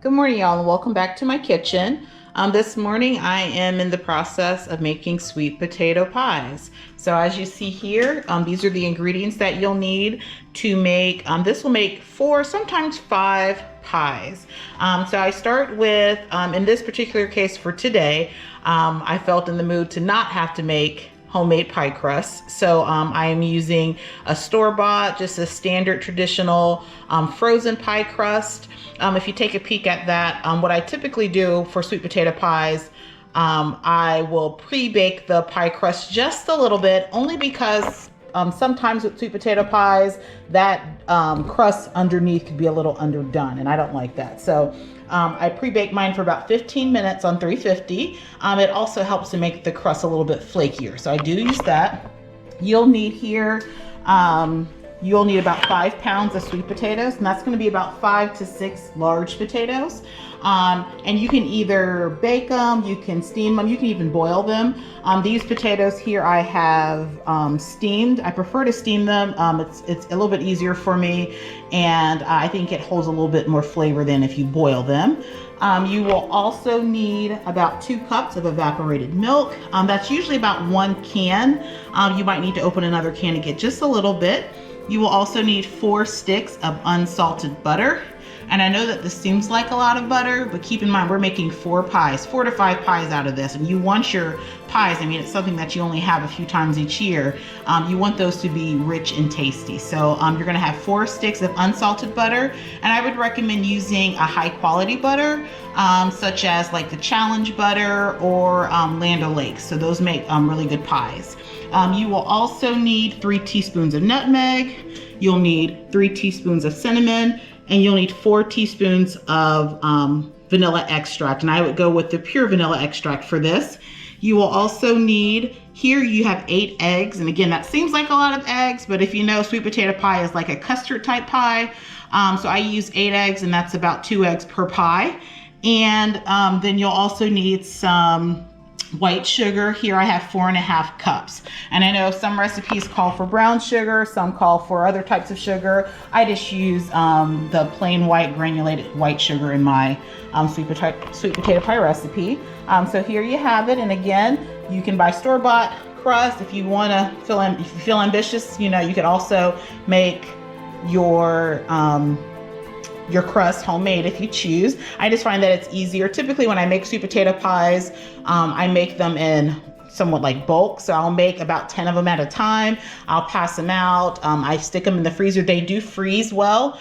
Good morning, y'all, and welcome back to my kitchen. This morning I am in the process of making sweet potato pies. So as you see here, these are the ingredients that you'll need to make, this will make 4, sometimes 5 pies. So I start with, in this particular case for today, I felt in the mood to not have to make homemade pie crust. So I am using a store-bought, just a standard traditional frozen pie crust. If you take a peek at that, what I typically do for sweet potato pies, I will pre-bake the pie crust just a little bit, only because sometimes with sweet potato pies, that crust underneath could be a little underdone, and I don't like that. So I pre-bake mine for about 15 minutes on 350. It also helps to make the crust a little bit flakier. So I do use that. You'll need here, you'll need about 5 pounds of sweet potatoes, and that's going to be about 5 to 6 large potatoes. And you can either bake them, you can steam them, you can even boil them. These potatoes here I have steamed. I prefer to steam them. It's a little bit easier for me, and I think it holds a little bit more flavor than if you boil them. You will also need about 2 cups of evaporated milk. That's usually about 1 can. You might need to open another can to get just a little bit. You will also need 4 sticks of unsalted butter. And I know that this seems like a lot of butter, but keep in mind we're making 4 pies, 4 to 5 pies out of this. And you want your pies, I mean, it's something that you only have a few times each year. You want those to be rich and tasty. So you're gonna have 4 sticks of unsalted butter. And I would recommend using a high quality butter, such as like the Challenge butter or Land O'Lakes. So those make really good pies. You will also need 3 teaspoons of nutmeg. You'll need 3 teaspoons of cinnamon, and you'll need 4 teaspoons of vanilla extract. And I would go with the pure vanilla extract for this. You will also need, here you have 8 eggs. And again, that seems like a lot of eggs, but if you know, sweet potato pie is like a custard type pie. So I use 8 eggs, and that's about 2 eggs per pie. And then you'll also need some white sugar. Here I have 4.5 cups. And I know some recipes call for brown sugar, some call for other types of sugar. I just use the plain white granulated white sugar in my sweet potato pie recipe. So here you have it. And again, you can buy store-bought crust. If you want to if you feel ambitious, you know, you could also make your crust homemade if you choose. I just find that it's easier. Typically when I make sweet potato pies, I make them in somewhat like bulk. So I'll make about 10 of them at a time. I'll pass them out. I stick them in the freezer. They do freeze well.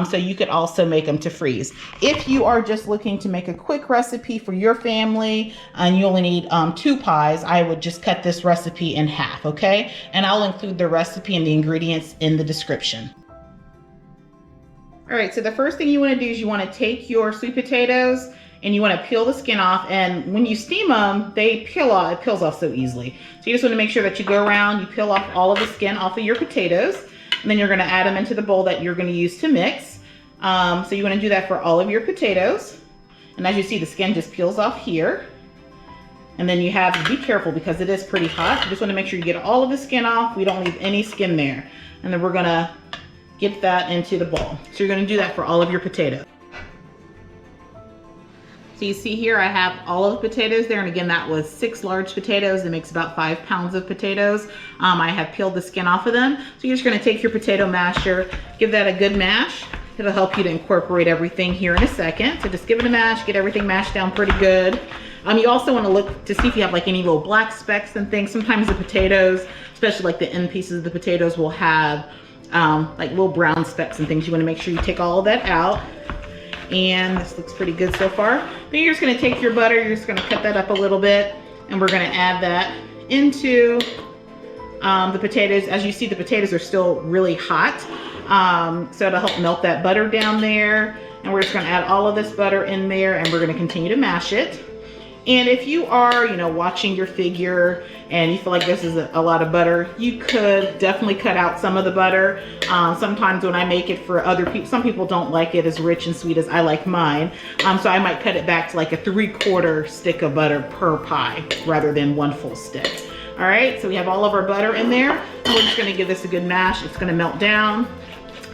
So you could also make them to freeze. If you are just looking to make a quick recipe for your family and you only need 2 pies, I would just cut this recipe in half, okay? And I'll include the recipe and the ingredients in the description. All right, so the first thing you want to do is you want to take your sweet potatoes and you want to peel the skin off. And when you steam them, they peel off. It peels off so easily. So you just want to make sure that you go around, you peel off all of the skin off of your potatoes, and then you're going to add them into the bowl that you're going to use to mix. So you want to do that for all of your potatoes. And as you see, the skin just peels off here. And then you have to be careful because it is pretty hot. You just want to make sure you get all of the skin off. We don't leave any skin there. And then we're going to get that into the bowl. So you're going to do that for all of your potatoes. So you see here I have all of the potatoes there, and again that was 6 large potatoes. It makes about 5 pounds of potatoes. I have peeled the skin off of them. So you're just going to take your potato masher, give that a good mash. It'll help you to incorporate everything here in a second. So just give it a mash, get everything mashed down pretty good. You also want to look to see if you have like any little black specks and things. Sometimes the potatoes, especially like the end pieces of the potatoes, will have like little brown specks and things. You want to make sure you take all of that out. And this looks pretty good so far. Then you're just going to take your butter, you're just going to cut that up a little bit, and we're going to add that into the potatoes. As you see, the potatoes are still really hot, so it'll help melt that butter down there. And we're just going to add all of this butter in there, and we're going to continue to mash it. And if you are, you know, watching your figure and you feel like this is a lot of butter, you could definitely cut out some of the butter. Sometimes when I make it for other people, some people don't like it as rich and sweet as I like mine. So I might cut it back to like a 3/4 stick of butter per pie rather than 1 full stick. All right, so we have all of our butter in there. And we're just gonna give this a good mash. It's gonna melt down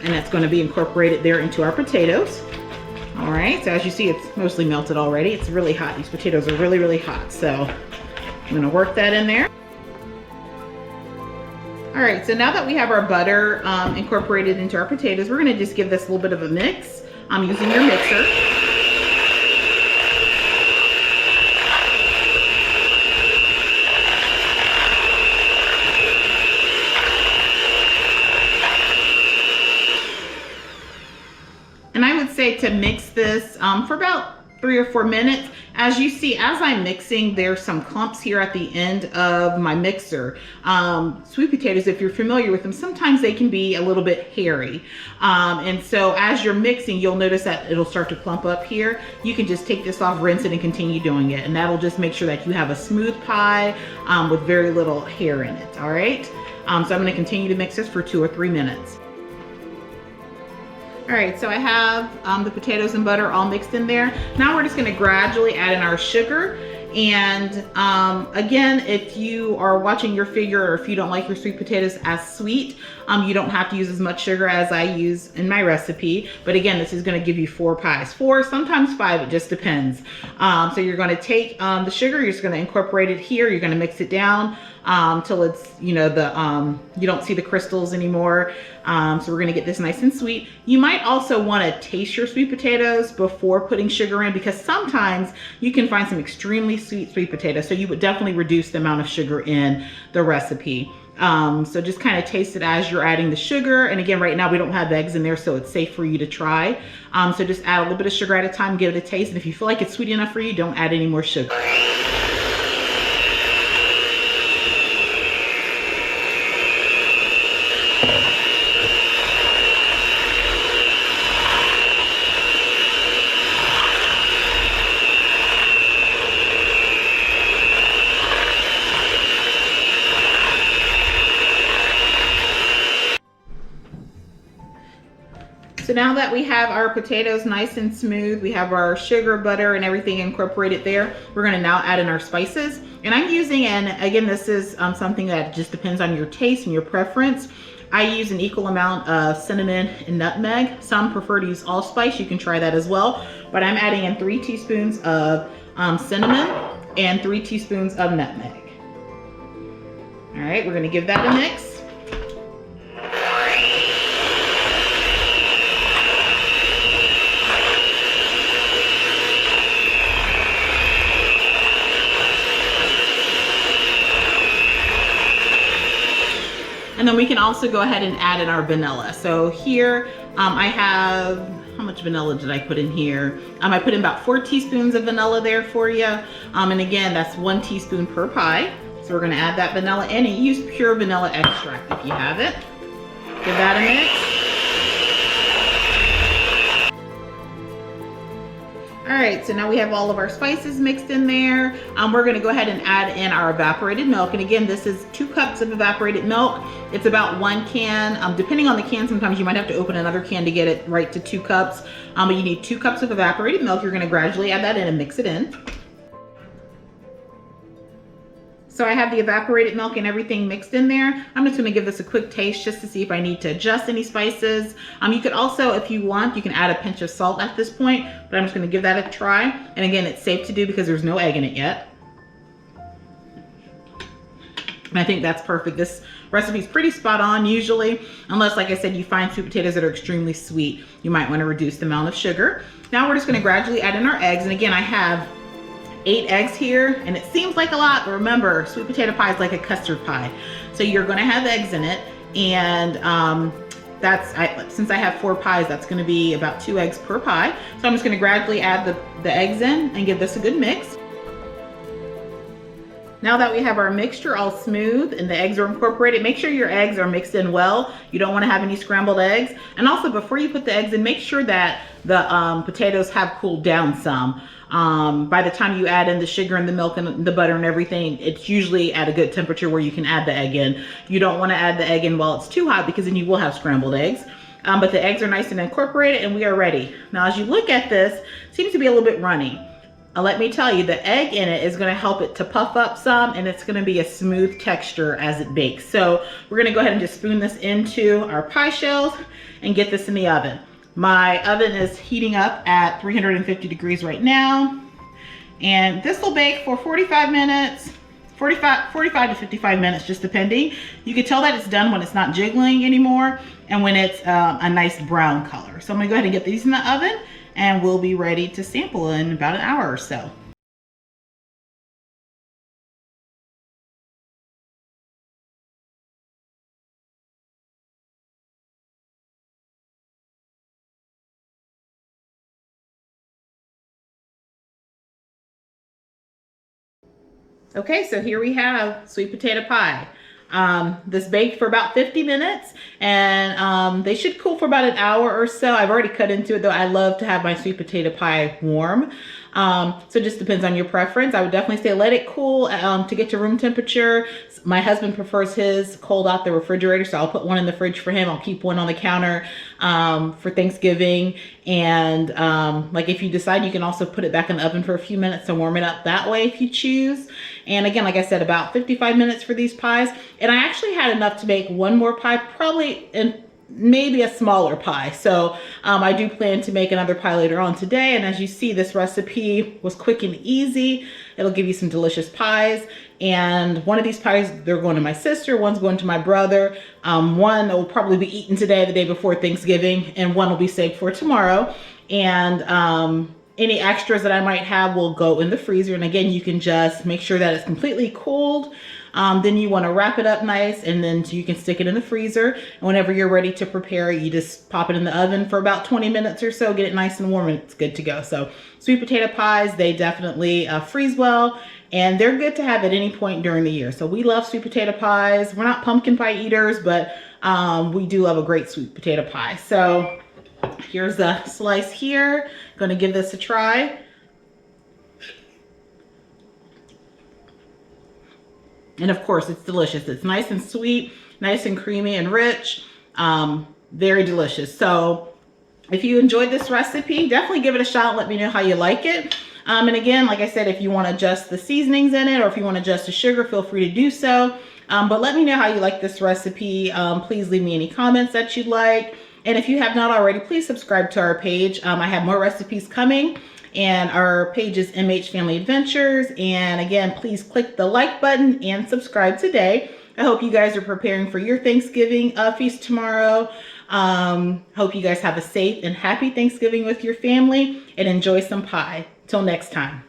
and it's gonna be incorporated there into our potatoes. All right, so as you see, it's mostly melted already. It's really hot. These potatoes are really, really hot. So I'm gonna work that in there. All right, so now that we have our butter incorporated into our potatoes, we're gonna just give this a little bit of a mix. I'm using your mixer. And I would say to mix this for about 3 or 4 minutes. As you see, as I'm mixing, there's some clumps here at the end of my mixer. Sweet potatoes, if you're familiar with them, sometimes they can be a little bit hairy. And so as you're mixing, you'll notice that it'll start to clump up here. You can just take this off, rinse it, and continue doing it. And that'll just make sure that you have a smooth pie with very little hair in it, all right? So I'm gonna continue to mix this for 2 or 3 minutes. All right, so I have the potatoes and butter all mixed in there. Now we're just gonna gradually add in our sugar. And again, if you are watching your figure, or if you don't like your sweet potatoes as sweet, you don't have to use as much sugar as I use in my recipe. But again, this is gonna give you 4 pies. 4, sometimes 5, it just depends. So you're gonna take the sugar, you're just gonna incorporate it here, you're gonna mix it down till it's, you know, you don't see the crystals anymore. So we're gonna get this nice and sweet. You might also wanna taste your sweet potatoes before putting sugar in, because sometimes you can find some extremely sweet potatoes. So you would definitely reduce the amount of sugar in the recipe. So just kind of taste it as you're adding the sugar. And again, right now we don't have eggs in there, so it's safe for you to try. So just add a little bit of sugar at a time, give it a taste. And if you feel like it's sweet enough for you, don't add any more sugar. So now that we have our potatoes nice and smooth, we have our sugar, butter, and everything incorporated there, we're gonna now add in our spices. And I'm using, and again, this is something that just depends on your taste and your preference. I use an equal amount of cinnamon and nutmeg. Some prefer to use allspice, you can try that as well. But I'm adding in 3 teaspoons of cinnamon and 3 teaspoons of nutmeg. All right, we're gonna give that a mix. And then we can also go ahead and add in our vanilla. So here I have, how much vanilla did I put in here? I put in about 4 teaspoons of vanilla there for you. And again, that's 1 teaspoon per pie. So we're gonna add that vanilla in, and use pure vanilla extract if you have it. Give that a mix. All right, so now we have all of our spices mixed in there. We're gonna go ahead and add in our evaporated milk. And again, this is 2 cups of evaporated milk. It's about 1 can. Depending on the can, sometimes you might have to open another can to get it right to 2 cups. But you need 2 cups of evaporated milk. You're gonna gradually add that in and mix it in. So I have the evaporated milk and everything mixed in there. I'm just gonna give this a quick taste just to see if I need to adjust any spices. You could also, if you want, you can add a pinch of salt at this point, but I'm just gonna give that a try. And again, it's safe to do because there's no egg in it yet. And I think that's perfect. This recipe is pretty spot on usually, unless, like I said, you find sweet potatoes that are extremely sweet. You might wanna reduce the amount of sugar. Now we're just gonna gradually add in our eggs. And again, I have 8 eggs here, and it seems like a lot, but remember, sweet potato pie is like a custard pie. So you're gonna have eggs in it, and since I have 4 pies, that's gonna be about 2 eggs per pie. So I'm just gonna gradually add the eggs in and give this a good mix. Now that we have our mixture all smooth and the eggs are incorporated, make sure your eggs are mixed in well. You don't wanna have any scrambled eggs. And also, before you put the eggs in, make sure that the potatoes have cooled down some. By the time you add in the sugar and the milk and the butter and everything, it's usually at a good temperature where you can add the egg in. You don't wanna add the egg in while it's too hot, because then you will have scrambled eggs. But the eggs are nice and incorporated, and we are ready. Now, as you look at this, it seems to be a little bit runny. Let me tell you, the egg in it is gonna help it to puff up some, and it's gonna be a smooth texture as it bakes. So we're gonna go ahead and just spoon this into our pie shells and get this in the oven. My oven is heating up at 350 degrees right now. And this will bake for 45 minutes, 45 to 55 minutes, just depending. You can tell that it's done when it's not jiggling anymore and when it's a nice brown color. So I'm gonna go ahead and get these in the oven and we'll be ready to sample in about an hour or so. Okay, so here we have sweet potato pie. This baked for about 50 minutes and they should cool for about an hour or so. I've already cut into it though. I love to have my sweet potato pie warm. So it just depends on your preference. I would definitely say let it cool to get to room temperature. My husband prefers his cold out the refrigerator, so I'll put one in the fridge for him. I'll keep one on the counter for Thanksgiving. And like if you decide, you can also put it back in the oven for a few minutes to warm it up that way if you choose. And again, like I said, about 55 minutes for these pies. And I actually had enough to make one more pie, probably in maybe a smaller pie. So I do plan to make another pie later on today. And as you see, this recipe was quick and easy. It'll give you some delicious pies. And one of these pies, they're going to my sister, one's going to my brother. One will probably be eaten today, the day before Thanksgiving, and one will be saved for tomorrow. And any extras that I might have will go in the freezer. And again, you can just make sure that it's completely cooled. Then you want to wrap it up nice, and then you can stick it in the freezer. And whenever you're ready to prepare it, you just pop it in the oven for about 20 minutes or so, get it nice and warm, and it's good to go. So sweet potato pies, they definitely freeze well, and they're good to have at any point during the year. So we love sweet potato pies. We're not pumpkin pie eaters, but we do love a great sweet potato pie. So here's a slice here. Gonna give this a try. And of course, it's delicious. It's nice and sweet, nice and creamy and rich. Very delicious. So if you enjoyed this recipe, definitely give it a shot. Let me know how you like it. And again, like I said, if you want to adjust the seasonings in it, or if you want to adjust the sugar, feel free to do so. But let me know how you like this recipe. Please leave me any comments that you'd like. And if you have not already, please subscribe to our page. I have more recipes coming, and our page is MH Family Adventures. And again, please click the like button and subscribe today. I hope you guys are preparing for your Thanksgiving feast tomorrow. Hope you guys have a safe and happy Thanksgiving with your family, and enjoy some pie. Till next time.